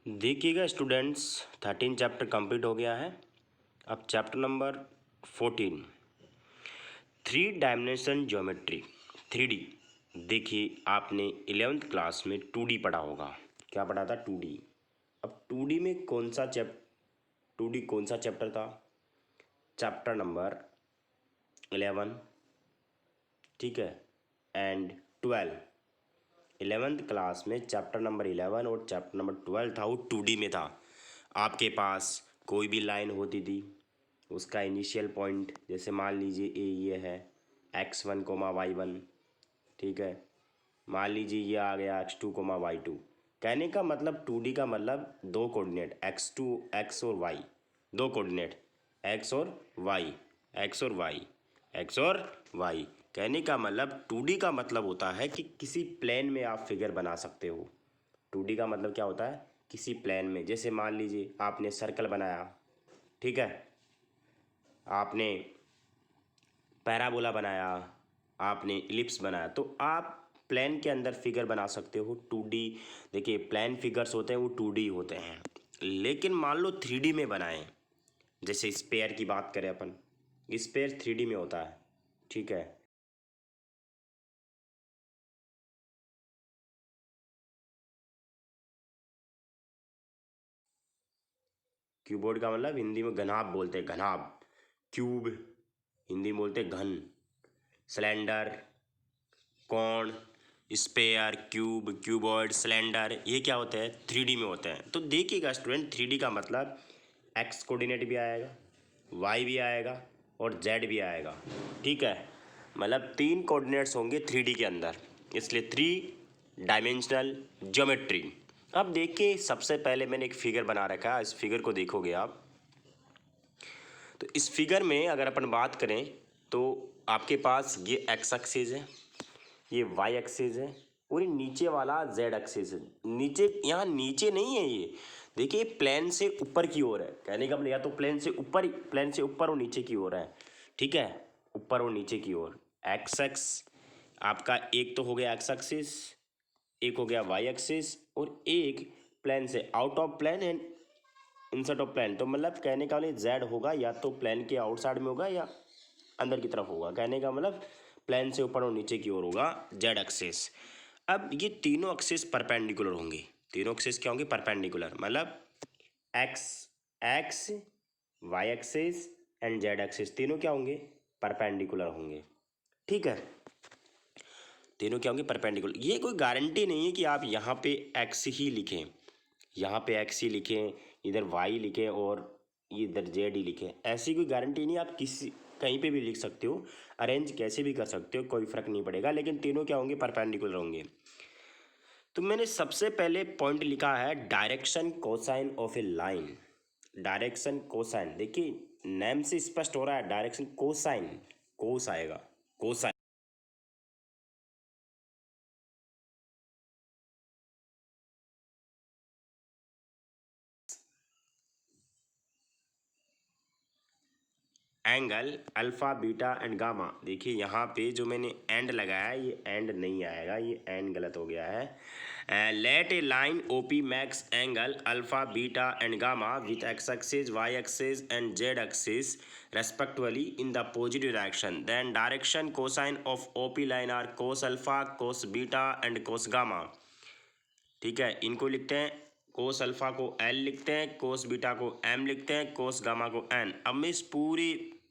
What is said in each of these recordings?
देखिएगा students, 13 chapter complete हो गया है। अब chapter number 14, 3 dimension geometry, 3D। देखिए, आपने 11th क्लास में 2D पढ़ा होगा। क्या पढ़ा था? 2D। अब 2D में कौन सा 2D कौन सा चैप्टर था? चैप्टर नंबर 11, ठीक है, एंड 12। 11th क्लास में चैप्टर नंबर 11 और चैप्टर नंबर 12 था, वो 2D में था। आपके पास कोई भी लाइन होती थी, उसका इनिशियल पॉइंट, जैसे मान लीजिए ये है x1 कोमा y1, ठीक है। मान लीजिए ये आ गया x2 कोमा y2। कहने का मतलब 2D का मतलब दो कोऑर्डिनेट x2 x और y, दो कोऑर्डिनेट x और y, x और y, x और y। कहने का मतलब 2D का मतलब होता है कि किसी प्लेन में आप फिगर बना सकते हो। 2D का मतलब क्या होता है? किसी प्लेन में। जैसे मान लीजिए आपने सर्कल बनाया, ठीक है, आपने पैराबोला बनाया, आपने इलिप्स बनाया, तो आप प्लेन के अंदर फिगर बना सकते हो 2D। देखिए, प्लेन फिगर्स होते हैं वो 2D होते हैं। लेकिन मान लो 3D में बनाएं, जैसे स्पेयर की बात करें अपन, स्पेयर 3D में होता है, ठीक है। क्यूबोर्ड का मतलब हिंदी में घनाभ बोलते हैं, घनाभ। क्यूब हिंदी में बोलते हैं घन। सिलेंडर, कौन, स्पेयर, क्यूब, क्यूबॉइड, सिलेंडर, ये क्या होते हैं? 3D में होते हैं। तो देखिएगा स्टूडेंट, 3D का मतलब एक्स कोऑर्डिनेट भी आएगा, वाई भी आएगा और जेड भी आएगा, ठीक है। मतलब 3 कोऑर्डिनेट्स होंगे 3D के अंदर, इसलिए 3 डायमेंशनल ज्योमेट्री। अब देखिए, सबसे पहले मैंने एक फिगर बना रखा है, इस फिगर को देखोगे आप, तो इस फिगर में अगर अपन बात करें तो आपके पास ये एक्स एक्सिस है, ये वाई एक्सिस है और ये नीचे वाला जेड एक्सिस है। नीचे, यहाँ नीचे नहीं है ये, देखिए प्लेन से ऊपर की ओर है। कहने का मतलब या तो प्लेन से ऊपर, प्लेन से ऊपर और नीचे की ओर है, ठीक है, ऊपर और नीचे की ओर। एक्स एक्स आपका एक तो हो गया एक्स एक्सिस, एक हो गया वाई एक्सिस और एक प्लेन से out of plane and insert of plane. तो मतलब कहने का मतलब जेड होगा या तो प्लेन के आउटसाइड में होगा या अंदर की तरफ होगा। कहने का मतलब प्लेन से ऊपर और नीचे की ओर होगा जेड एक्सिस। अब ये तीनों एक्सिस परपेंडिकुलर होंगे। तीनों एक्सिस क्या होंगे? परपेंडिकुलर। मतलब X X, Y axis and Z axis तीनों क्या होंगे? परपेंडिकुलर होंगे, ठीक है। तीनों क्या होंगे? परपेंडिकुलर। ये कोई गारंटी नहीं है कि आप यहाँ पे एक्स ही लिखें, यहाँ पे एक्स ही लिखें, इधर वाई लिखें और इधर जेड ही लिखें। ऐसी कोई गारंटी नहीं। आप किसी कहीं पे भी लिख सकते हो, अरेंज कैसे भी कर सकते हो, कोई फर्क नहीं पड़ेगा। लेकिन तीनों क्या होंगे? परपेंडिकुलर होंगे। तो मैंने सबसे पहले पॉइंट लिखा है direction cosine of a line. Direction cosine, देखिए नेम से स्पष्ट हो रहा है, डायरेक्शन कोसाइन, कोस आएगा, cosine. Angle alpha beta and gamma. देखिए यहाँ पे जो मैंने एंड लगाया है, ये एंड नहीं आएगा, ये एंड गलत हो गया है। Let a line O P makes angle alpha beta and gamma with X axis, Y axis and Z axis respectively in the positive direction, then direction cosine of O P line are cos alpha, cos beta and cos gamma, ठीक है। इनको लिखते हैं, cos alpha को L लिखते हैं, cos beta को M लिखते हैं, कोस गामा को एन। अब मैं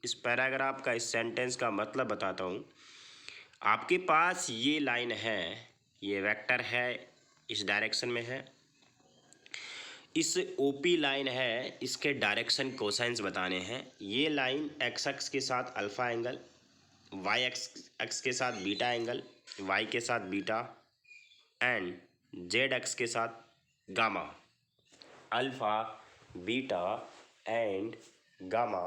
इस पैराग्राफ का, इस सेंटेंस का मतलब बताता हूँ। आपके पास ये लाइन है, ये वेक्टर है, इस डायरेक्शन में है। इस ओपी लाइन है, इसके डायरेक्शन कोसाइंस बताने हैं। ये लाइन एक्स एक्स के साथ alpha angle, Y X X के साथ बीटा एंगल, वाई के साथ बीटा एंड जेड एक्स के साथ gamma. Alpha, beta and gamma,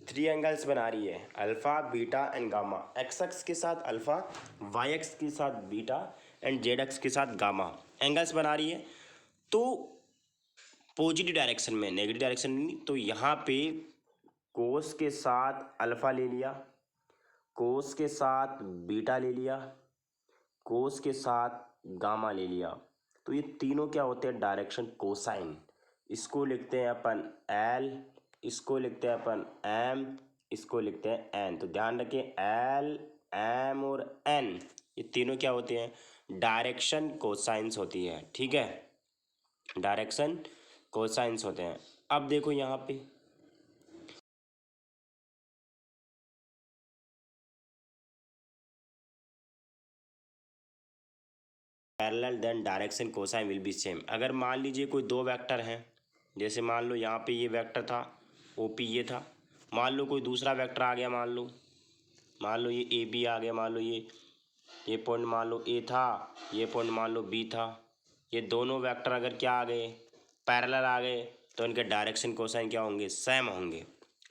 3 angles बना रही है। Alpha beta and gamma, X X के साथ अल्फा, वाई एक्स के साथ बीटा एंड जेड एक्स के साथ गामा, एंगल्स बना रही है। तो पॉजिटिव डायरेक्शन में, नेगेटिव डायरेक्शन नहीं। तो यहाँ पे कोस के साथ अल्फा ले लिया, कोस के साथ बीटा ले लिया, कोस के साथ गामा ले लिया, तो ये तीनों क्या होते हैं, डायरेक्शन कोसाइन। इसको लिखते हैं अपन एल, इसको लिखते हैं अपन एम, इसको लिखते हैं एन। तो ध्यान रखें एल, एम और एन ये तीनों क्या होते हैं, डायरेक्शन कोसाइंस होती है। ठीक है, डायरेक्शन कोसाइंस होते हैं। अब देखो यहाँ पे parallel then direction cosine will be same. अगर मान लीजिए कोई दो वेक्टर हैं, जैसे मान लो यहाँ पे ये वेक्टर था ओपी ये था, मान लो कोई दूसरा वेक्टर आ गया, मान लो ये ए बी आ गया, मान लो ये पॉइंट मान लो ए था, ये पॉइंट मान लो बी था। ये दोनों वेक्टर अगर क्या आ गए, पैरेलल आ गए, तो इनके डायरेक्शन कोसाइन क्या होंगे, सेम होंगे।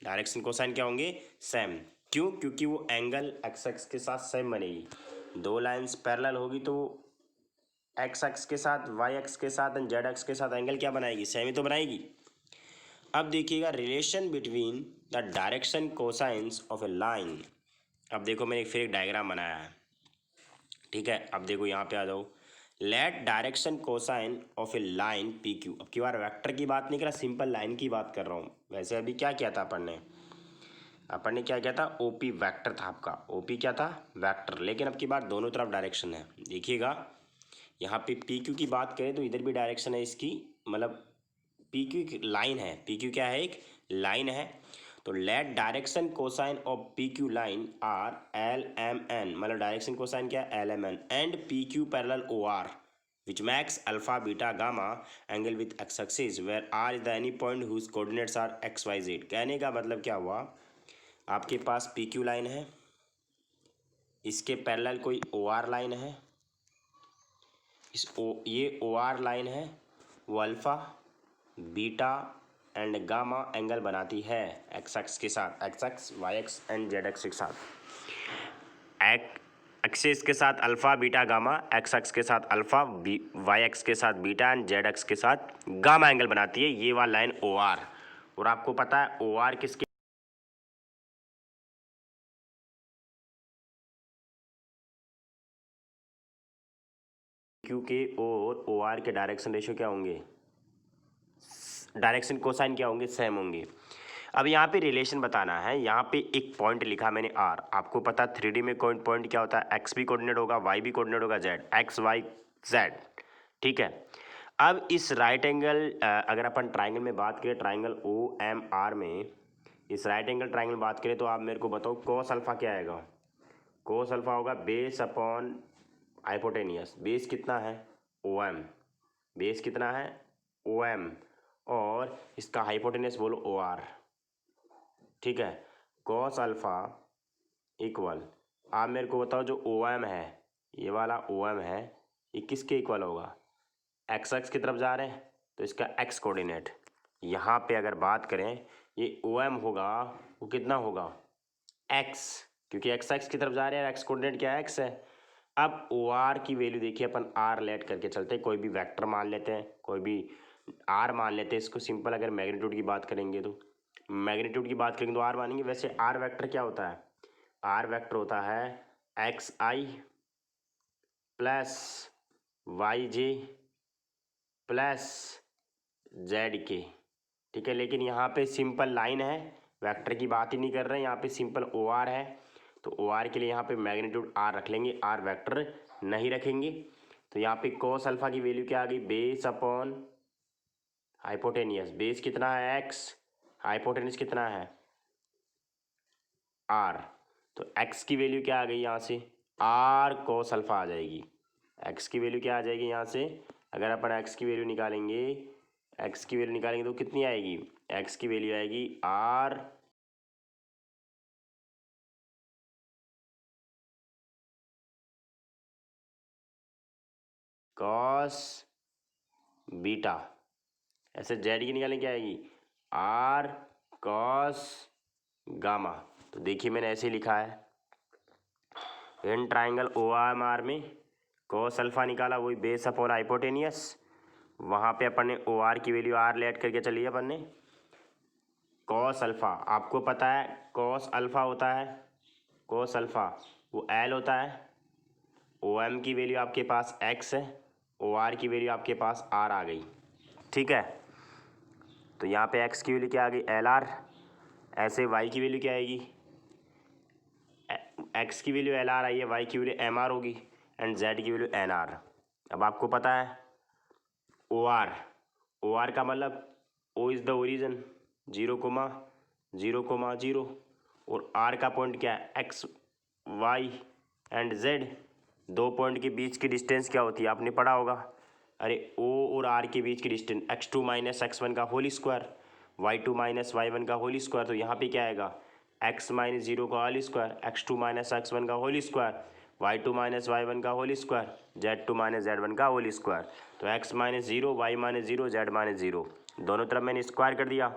डायरेक्शन कोसाइन क्या होंगे, सेम। क्यों, क्योंकि वो एंगल एक्स एक्स के साथ सेम बनेगी। दो लाइंस पैरेलल होगी तो एक्स एक्स के साथ, वाई एक्स के साथ एंड जेड एक्स के साथ एंगल क्या बनाएगी, सेम ही तो बनाएगी। अब देखिएगा relation between the direction cosines of a line. अब देखो मैंने फिर एक डायग्राम बनाया है। ठीक है, अब देखो यहाँ पे आ जाओ। Let direction cosine of a line P Q. अब की बार वेक्टर की बात नहीं कर रहा, सिंपल लाइन की बात कर रहा हूँ। वैसे अभी क्या किया था अपन ने क्या किया था, ओपी वेक्टर था आपका, ओपी क्या था, वेक्टर। लेकिन अब की बार दोनों तरफ डायरेक्शन है। देखिएगा यहाँ पे पी क्यू की बात करें तो इधर भी डायरेक्शन है इसकी, मतलब पी क्यू एक लाइन है, पी क्यू क्या है, एक लाइन है। तो let direction cosine of P Q line are L M N, मतलब डायरेक्शन कोसाइन क्या है, L M N, and P Q parallel O R which makes alpha beta gamma angle with x axis where r is the any point whose coordinates are x y z। कहने का मतलब क्या हुआ, आपके पास P Q line है, इसके parallel कोई O R line है, ये ओ आर लाइन है, वो alpha beta and gamma angle बनाती है एक्स एक्स के साथ, X X Y X and Z X के साथ। एक्सिस के साथ alpha beta gamma, X X के साथ अल्फ़ा, वाई एक्स के साथ बीटा एंड जेड एक्स के साथ गामा एंगल बनाती है ये वाला लाइन ओ आर। और आपको पता है ओ आर किसके, क्यू के और ओ आर के डायरेक्शन रेशियो क्या होंगे, डायरेक्शन कोसाइन क्या होंगे, सेम होंगे। अब यहाँ पे रिलेशन बताना है। यहाँ पे एक पॉइंट लिखा मैंने आर, आपको पता 3D में पॉइंट क्या होता है, एक्स भी कोऑर्डिनेट होगा, वाई भी कोऑर्डिनेट होगा, जेड, एक्स वाई जेड। ठीक है, अब इस राइट एंगल अगर अपन ट्राइंगल में बात करें, ट्राइंगल ओ एम आर में, इस राइट एंगल ट्राइंगल बात करें तो आप मेरे को बताओ कोस अल्फा क्या आएगा, कोस अल्फा होगा बेस अपॉन हाइपोटेनियस। बेस कितना है, ओ एम, बेस कितना है, ओ एम, और इसका हाइपोटेनियस बोलो ओ आर। ठीक है, कॉस अल्फा इक्वल, आप मेरे को बताओ जो ओ एम है, ये वाला ओ एम है, ये किसके इक्वल होगा, एक्स एक्स की तरफ जा रहे हैं तो इसका एक्स कोऑर्डिनेट। यहाँ पे अगर बात करें ये ओ एम होगा, वो कितना होगा, एक्स, क्योंकि एक्स एक्स की तरफ जा रहे हैं, एक्स कोऑर्डिनेट क्या है, एक्स है। अब ओ आर की वैल्यू देखिए, अपन आर लेट करके चलते हैं, कोई भी वेक्टर मान लेते हैं, कोई भी आर मान लेते हैं इसको सिंपल। अगर मैग्नीट्यूड की बात करेंगे तो मैग्नीट्यूड की बात करेंगे तो आर मानेंगे। वैसे आर वेक्टर क्या होता है, आर वेक्टर होता है एक्स आई प्लस वाई जे प्लस जेड के। ठीक है, लेकिन यहाँ पे सिंपल लाइन है, वेक्टर की बात ही नहीं कर रहे हैं, यहाँ पे सिंपल ओ आर है। तो ओ आर के लिए यहाँ पे मैग्नीट्यूड आर रख लेंगे, आर वेक्टर नहीं रखेंगे। तो यहाँ पे कोस अल्फा की वैल्यू क्या आ गई, बेस अपॉन हाइपोटेनियस। बेस कितना है, एक्स, हाइपोटेनियस कितना है, आर। तो एक्स की वैल्यू क्या आ गई यहाँ से, आर कोस अल्फा आ जाएगी। एक्स की वैल्यू क्या आ जाएगी यहाँ से, अगर अपन एक्स की वैल्यू निकालेंगे, एक्स की वैल्यू निकालेंगे तो कितनी आएगी, एक्स की वैल्यू आएगी आर कॉस बीटा। ऐसे जेड की निकालेंगे क्या आएगी, आर कॉस गामा। तो देखिए मैंने ऐसे ही लिखा है, in triangle O M R में कॉस अल्फा निकाला, वही बेस अपॉन हाइपोटेनियस। वहाँ पे अपन ने ओ आर की वैल्यू आर लेट करके चलिए अपन ने कॉस अल्फा, आपको पता है कॉस अल्फा होता है, कॉस अल्फा वो एल होता है, ओ एम की वैल्यू आपके पास एक्स है, ओ आर की वैल्यू आपके पास आर आ गई, ठीक है। तो यहाँ पे एक्स की वैल्यू क्या आ गई, एल आर। ऐसे वाई की वैल्यू क्या आएगी, एक्स की वैल्यू एल आर आई है, वाई की वैल्यू एम आर होगी, एंड जेड की वैल्यू एन आर। अब आपको पता है ओ आर, ओ आर का मतलब ओ इज़ द ओरिजन, 0,0,0, और आर का पॉइंट क्या है, एक्स वाई एंड जेड। दो पॉइंट के बीच की डिस्टेंस क्या होती है, आपने पढ़ा होगा। अरे ओ और आर के बीच की डिस्टेंस x2 माइनस x1 का whole square, y2 minus y1 का होल स्क्वायर। तो यहाँ पे क्या आएगा, x माइनस 0 का whole square, x2 minus x1 का whole square, y2 minus y1 का whole square, z2 minus z1 का होल स्क्वायर। तो x minus 0, y minus 0, z minus 0, दोनों तरफ मैंने स्क्वायर कर दिया।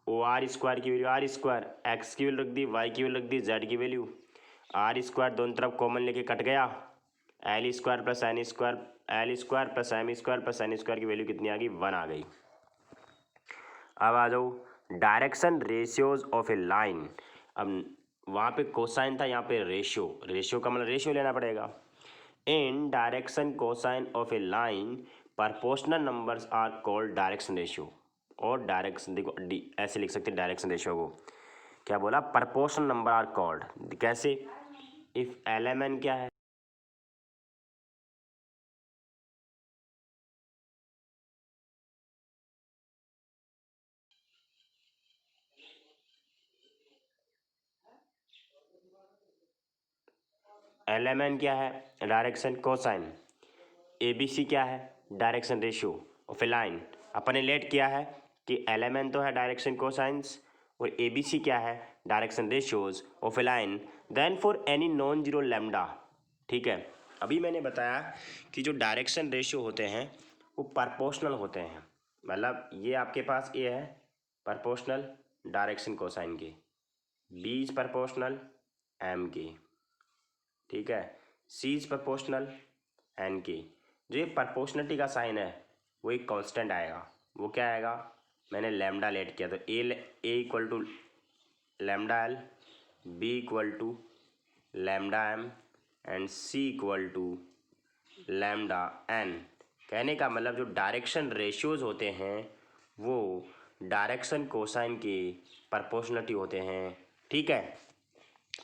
ओ आर स्क्वायर की वैल्यू आर स्क्वायर, एक्स की वैल्यू रख दी, वाई की वैल्यू रख दी, जेड की वैल्यू। आर स्क्वायर दोनों तरफ कॉमन लेके कट गया, L square plus N square, L square plus M square plus N square की वैल्यू कितनी आ गई, 1 आ गई। अब आ जाओ direction ratios of a line. अब वहाँ पे कोसाइन था, यहाँ पे रेशियो, रेशियो का मतलब रेशियो लेना पड़ेगा। In direction cosine of a line proportional numbers are called direction ratio. और डायरेक्शन देखो ऐसे लिख सकते हैं डायरेक्शन रेशियो को, क्या बोला, प्रोपोर्शनल नंबर आर कॉल्ड, कैसे, इफ एल एम एन क्या है, एल एम एन क्या है, direction cosine, A B C क्या है, direction ratio of a line. अपन ने लेट किया है कि एल एम एन तो है डायरेक्शन कोसाइंस, और ए बी सी क्या है, direction ratios of a line. Then for any non zero lambda, ठीक है। अभी मैंने बताया कि जो डायरेक्शन रेशियो होते हैं वो प्रोपोर्शनल होते हैं, मतलब ये आपके पास ए है प्रोपोर्शनल डायरेक्शन कोसाइन के, बी इज प्रोपोर्शनल एम के, ठीक है, सी इज प्रोपोर्शनल एन के। जो ये प्रोपोर्शनलिटी का साइन है वो एक कांस्टेंट आएगा, वो क्या आएगा, मैंने लैम्डा लेट किया तो A equal to lambda L, B equal to lambda M, and C equal to lambda N. कहने का मतलब जो डायरेक्शन रेशियोज होते हैं वो डायरेक्शन कोसाइन के प्रोपोर्शनलिटी होते हैं, ठीक है।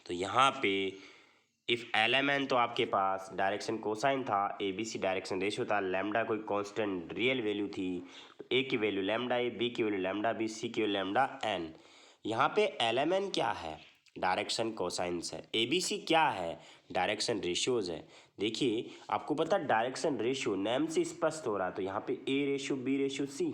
तो यहाँ पे इफ़ एल एम एन तो आपके पास डायरेक्शन कोसाइन था, A B C direction ratio था, लैम्डा कोई कांस्टेंट रियल वैल्यू थी, तो ए की वैल्यू लैम्डा ए, बी की वैल्यू लैम्डा बी, सी की वैल्यू लैम्डा एन। यहाँ पे एल एम एन क्या है, डायरेक्शन कोसाइंस है, ए बी सी क्या है, डायरेक्शन रेशियोज है। देखिए आपको पता है डायरेक्शन रेशियो नेम से स्पष्ट हो रहा है, तो यहाँ पे A ratio B ratio C,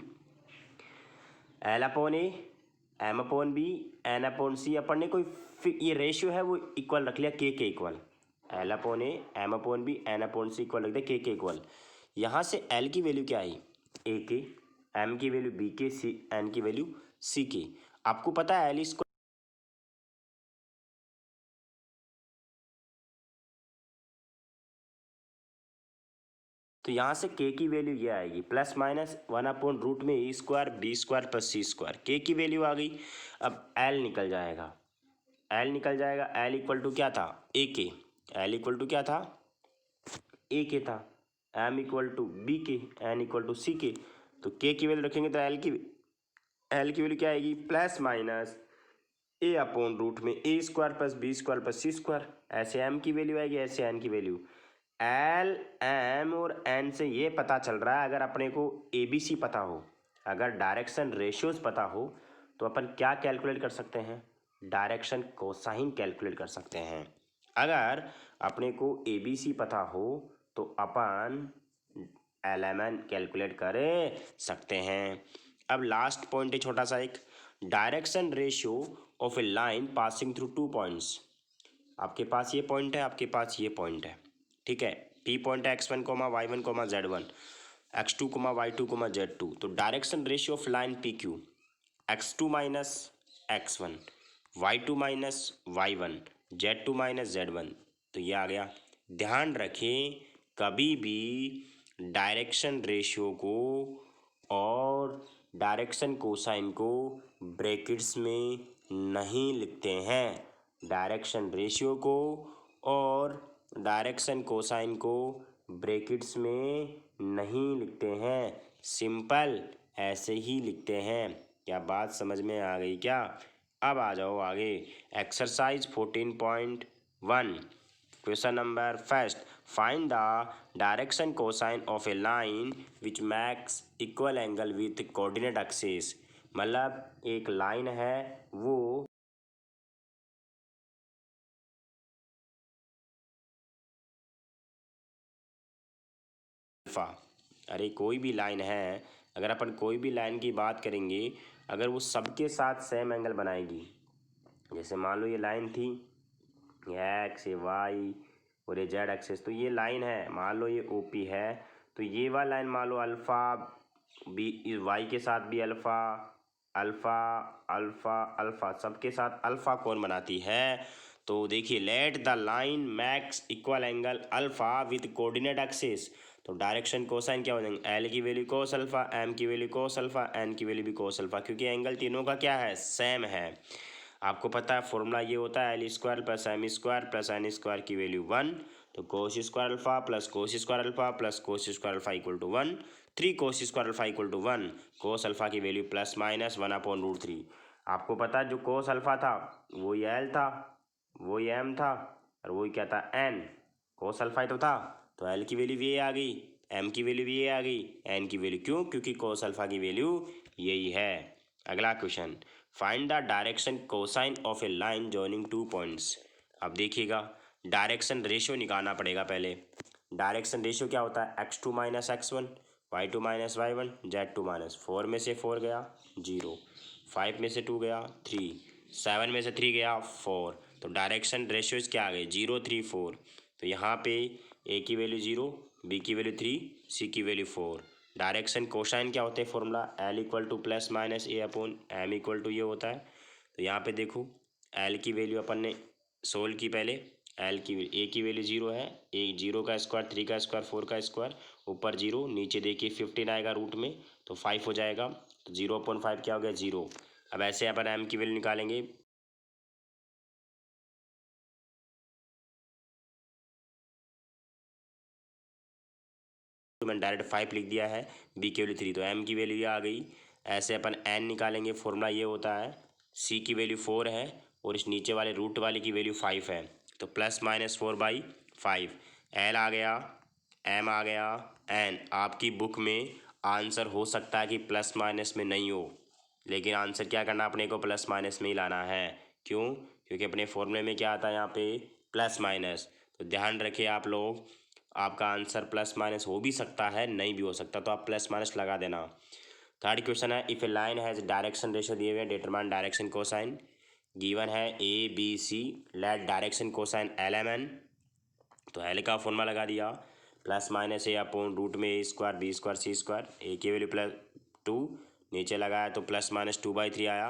L upon A, M upon B, N upon C. अपन ने कोई ये रेशियो है वो इक्वल रख लिया के equal, L upon A, M upon B, N upon C equal रख दिया के इक्वल। यहाँ से एल की वैल्यू क्या आई, ए के, एम की वैल्यू बी के, सी एन की वैल्यू सी के। आपको पता है एल इसको, तो यहाँ से के की वैल्यू ये आएगी प्लस माइनस 1/रूट में A square B square plus C square, के की वैल्यू आ गई। अब एल निकल जाएगा, एल निकल जाएगा, एल इक्वल टू क्या था, ए के, एल इक्वल टू क्या था, ए के था, एम इक्वल टू बी के, एन इक्वल टू सी के। तो के की वैल्यू रखेंगे तो एल की वैल्यू क्या आएगी, plus minus A upon root में A square plus B square plus C square. ऐसे एम की वैल्यू आएगी, ऐसे एन की वैल्यू। एल एम और एन से ये पता चल रहा है, अगर अपने को ए बी सी पता हो, अगर डायरेक्शन रेशियोज पता हो, तो अपन क्या कैलकुलेट कर सकते हैं, डायरेक्शन कोसाइन कैलकुलेट कर सकते हैं। अगर अपने को ए बी सी पता हो तो अपन एल एम एन कैलकुलेट कर सकते हैं। अब लास्ट पॉइंट है छोटा सा एक, direction ratio of a line passing through 2 points. आपके पास ये पॉइंट है, आपके पास ये पॉइंट है, ठीक है। पी पॉइंट है x1 coma y1 coma z1, x2 coma y2 comma z2। तो direction ratio of line P Q, x2 minus x1, y2 minus y1, z2 minus z1। तो ये आ गया। ध्यान रखें कभी भी डायरेक्शन रेशियो को और डायरेक्शन कोसाइन को ब्रैकेट्स में नहीं लिखते हैं, डायरेक्शन रेशियो को और डायरेक्शन कोसाइन को ब्रैकेट्स में नहीं लिखते हैं, सिंपल ऐसे ही लिखते हैं। क्या बात समझ में आ गई क्या? अब आ जाओ आगे। Exercise 14.1 question number first, find the direction cosine of a line which max equal angle with coordinate axis. मतलब एक लाइन है वो अल्फा, अरे कोई भी लाइन है, अगर अपन कोई भी लाइन की बात करेंगे, अगर वो सबके साथ सेम एंगल बनाएगी, जैसे मान लो ये लाइन थी, ये एक्स, ये वाई और ये जेड एक्सिस, तो ये लाइन है, मान लो ये ओपी है, तो ये वाला लाइन मान लो अल्फ़ा बी, वाई के साथ भी अल्फ़ा अल्फ़ा अल्फ़ा अल्फ़ा, सबके साथ अल्फ़ा कौन बनाती है? तो देखिए, let the line max equal angle alpha with coordinate axis. तो डायरेक्शन कोसाइन क्या हो जाएंगे? एल की वैल्यू कोस अल्फ़ा, एम की वैल्यू कोस अल्फ़ा, एन की वैल्यू भी कोस अल्फ़ा, क्योंकि एंगल तीनों का क्या है? सेम है। आपको पता है फॉर्मूला ये होता है L square plus M square plus N square की वैल्यू 1, तो cos square alpha plus cos square alpha plus cos square alpha equal to 1, 3 cos square alpha equal to 1, cos alpha की वैल्यू प्लस माइनस 1/√3। आपको पता है जो cos alpha था वही L था, वही एम था, और वही क्या था? एन। कोस अल्फा ही तो था, तो एल की वैल्यू भी ये आ गई, एम की वैल्यू भी ये आ गई, एन की वैल्यू क्यों? क्योंकि कोस अल्फा की वैल्यू यही है। अगला question, find the direction cosine of a line joining two points. अब देखिएगा, डायरेक्शन रेशियो निकालना पड़ेगा पहले। डायरेक्शन रेशियो क्या होता है? x2 minus x1, y2 minus y1, z2 minus 4 में से 4 गया 0, 5 में से 2 गया 3, 7 में से 3 गया 4, तो डायरेक्शन रेशियोज क्या आ गए? 0 3 4। तो यहाँ पे ए की वैल्यू 0, बी की वैल्यू 3, सी की वैल्यू 4। डायरेक्शन कोसाइन क्या होते हैं? Formula L equal to plus minus A upon M equal to ये होता है। तो यहाँ पे देखो, एल की वैल्यू अपन ने सोल्व की पहले, एल की ए की वैल्यू 0 है, ए 0 का स्क्वायर 3 का स्क्वायर 4 का स्क्वायर, ऊपर 0, नीचे देखिए 15 आएगा रूट में, तो 5 हो जाएगा, तो 0/5 क्या हो गया? 0। अब ऐसे अपन एम की वैल्यू निकालेंगे, तो मैंने डायरेक्ट 5 लिख दिया है, बी की वैल्यू 3, तो एम की वैल्यू ये आ गई। ऐसे अपन एन निकालेंगे, फॉर्मूला ये होता है, सी की वैल्यू 4 है और इस नीचे वाले रूट वाले की वैल्यू 5 है, तो +-4/5। एल आ गया, एम आ गया, एन। आपकी बुक में आंसर हो सकता है कि प्लस माइनस में नहीं हो, लेकिन आंसर क्या करना, अपने को प्लस माइनस में ही लाना है। क्यों? क्योंकि अपने फॉर्मूले में क्या आता है यहाँ पे? Plus minus. तो ध्यान रखिए आप लोग, आपका आंसर प्लस माइनस हो भी सकता है, नहीं भी हो सकता, तो आप प्लस माइनस लगा देना। थर्ड क्वेश्चन है, if a line has direction ratio दिए हुए हैं, डिटरमाइन डायरेक्शन कोसाइन। गिवन है A B C, let direction cosine LMN। तो एल का फॉर्मूला लगा दिया, plus minus A upon root में A square B square C square, A की वैल्यू +2, नीचे लगाया तो +-2/3 आया।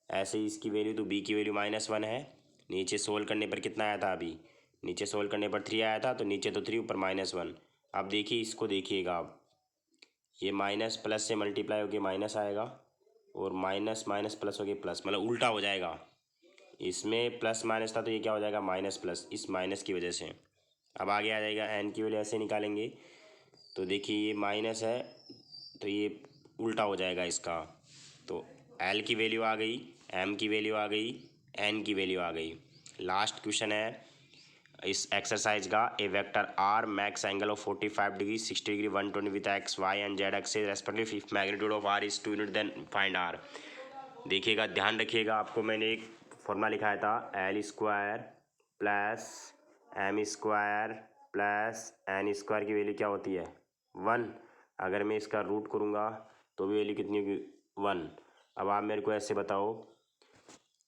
ऐसे ही इसकी वैल्यू, तो बी की वैल्यू -1 है, नीचे सोल्व करने पर कितना आया था? अभी नीचे सोल्व करने पर 3 आया था, तो नीचे तो 3 ऊपर -1। अब देखिए इसको, देखिएगा आप, ये माइनस प्लस से मल्टीप्लाई होकर माइनस आएगा और माइनस माइनस प्लस होकर प्लस, मतलब उल्टा हो जाएगा। इसमें प्लस माइनस था तो ये क्या हो जाएगा? माइनस प्लस, इस माइनस की वजह से। अब आगे आ जाएगा, एन की वैल्यू ऐसे निकालेंगे, तो देखिए ये माइनस है तो ये उल्टा हो जाएगा इसका, तो एल की वैल्यू आ गई, एम की वैल्यू आ गई, एन की वैल्यू आ गई। लास्ट क्वेश्चन है इस एक्सरसाइज का, A vector R makes angle of 45 degree 60 degree 120 with X Y and Z axis respectively, if magnitude of R is 2 unit then find R. देखिएगा, ध्यान रखिएगा, आपको मैंने एक फॉर्मूला लिखाया था, L square plus M square plus N square की value क्या होती है? 1। अगर मैं इसका रूट करूँगा तो भी वैल्यू कितनी होगी? 1। अब आप मेरे को ऐसे बताओ,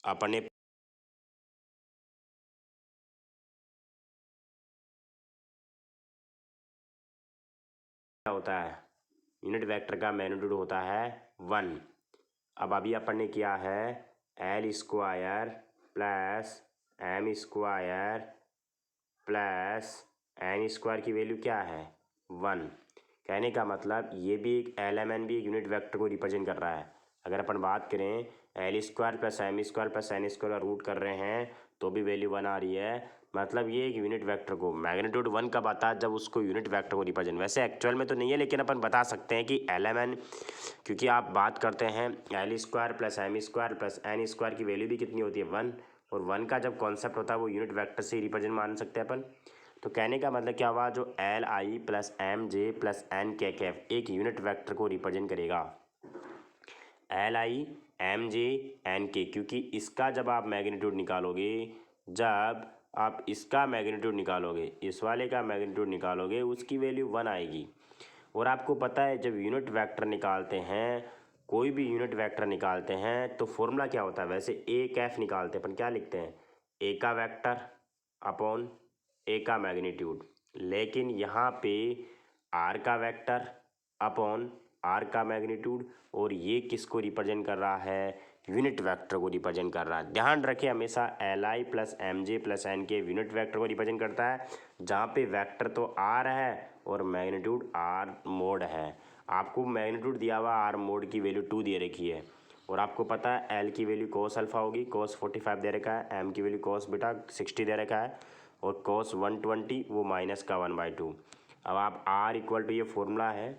अपने क्या होता है? यूनिट वेक्टर का मैग्नीट्यूड होता है 1। अब अभी अपन ने किया है L square plus M square plus N square की वैल्यू क्या है? 1। कहने का मतलब ये भी एक LMN भी एक यूनिट वेक्टर को रिप्रेजेंट कर रहा है। अगर अपन बात करें L square plus M square plus N square का रूट कर रहे हैं तो भी वैल्यू 1 आ रही है, मतलब ये एक यूनिट वेक्टर को मैग्नीट्यूड 1 कब आता है, जब उसको यूनिट वेक्टर को रिप्रेजेंट, वैसे एक्चुअल में तो नहीं है लेकिन अपन बता सकते हैं कि LMN, क्योंकि आप बात करते हैं L² + M² + N² की वैल्यू भी कितनी होती है 1, और 1 का जब कॉन्सेप्ट होता है वो यूनिट वेक्टर से रिप्रेजेंट मान सकते हैं अपन। तो कहने का मतलब क्या हुआ, जो LI + MJ + N एक यूनिट वेक्टर को रिप्रेजेंट करेगा, LI MJ NK, क्योंकि इसका जब आप मैग्नीट्यूड निकालोगे, जब आप इसका मैग्नीट्यूड निकालोगे, इस वाले का मैग्नीट्यूड निकालोगे, उसकी वैल्यू 1 आएगी। और आपको पता है जब यूनिट वेक्टर निकालते हैं, कोई भी यूनिट वेक्टर निकालते हैं तो फॉर्मूला क्या होता है, वैसे ए कैफ निकालते हैं अपन क्या लिखते हैं, ए का वेक्टर अपॉन ए का मैग्नीट्यूड, लेकिन यहाँ पे आर का वेक्टर अपॉन आर का मैग्नीट्यूड, और ये किसको रिप्रेजेंट कर रहा है, यूनिट वेक्टर को रिप्रेजेंट कर रहा है। ध्यान रखें हमेशा LI + MJ + NK unit vector को रिप्रेजेंट करता है, जहाँ पे वेक्टर तो आर है और मैग्नीट्यूड आर मोड है। आपको मैग्नीट्यूड दिया हुआ आर मोड की वैल्यू 2 दे रखी है, और आपको पता है एल की वैल्यू cos अल्फा होगी, cos 45 दे रखा है, एम की वैल्यू cos बीटा 60 दे रखा है, और cos 120 वो -1/2। अब आप आर इक्वल टू, ये फॉर्मूला है,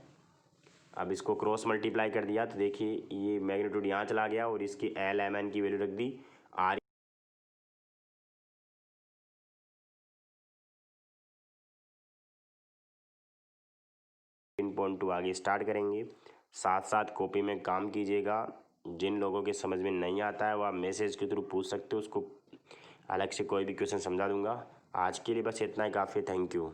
अब इसको क्रॉस मल्टीप्लाई कर दिया तो देखिए ये मैग्नीट्यूड यहाँ चला गया और इसकी LMN की वैल्यू रख दी आर। 3.2 आगे स्टार्ट करेंगे। साथ साथ कॉपी में काम कीजिएगा। जिन लोगों के समझ में नहीं आता है वो आप मैसेज के थ्रू पूछ सकते हो, उसको अलग से कोई भी क्वेश्चन समझा दूंगा। आज के लिए बस इतना ही काफ़ी। Thank you.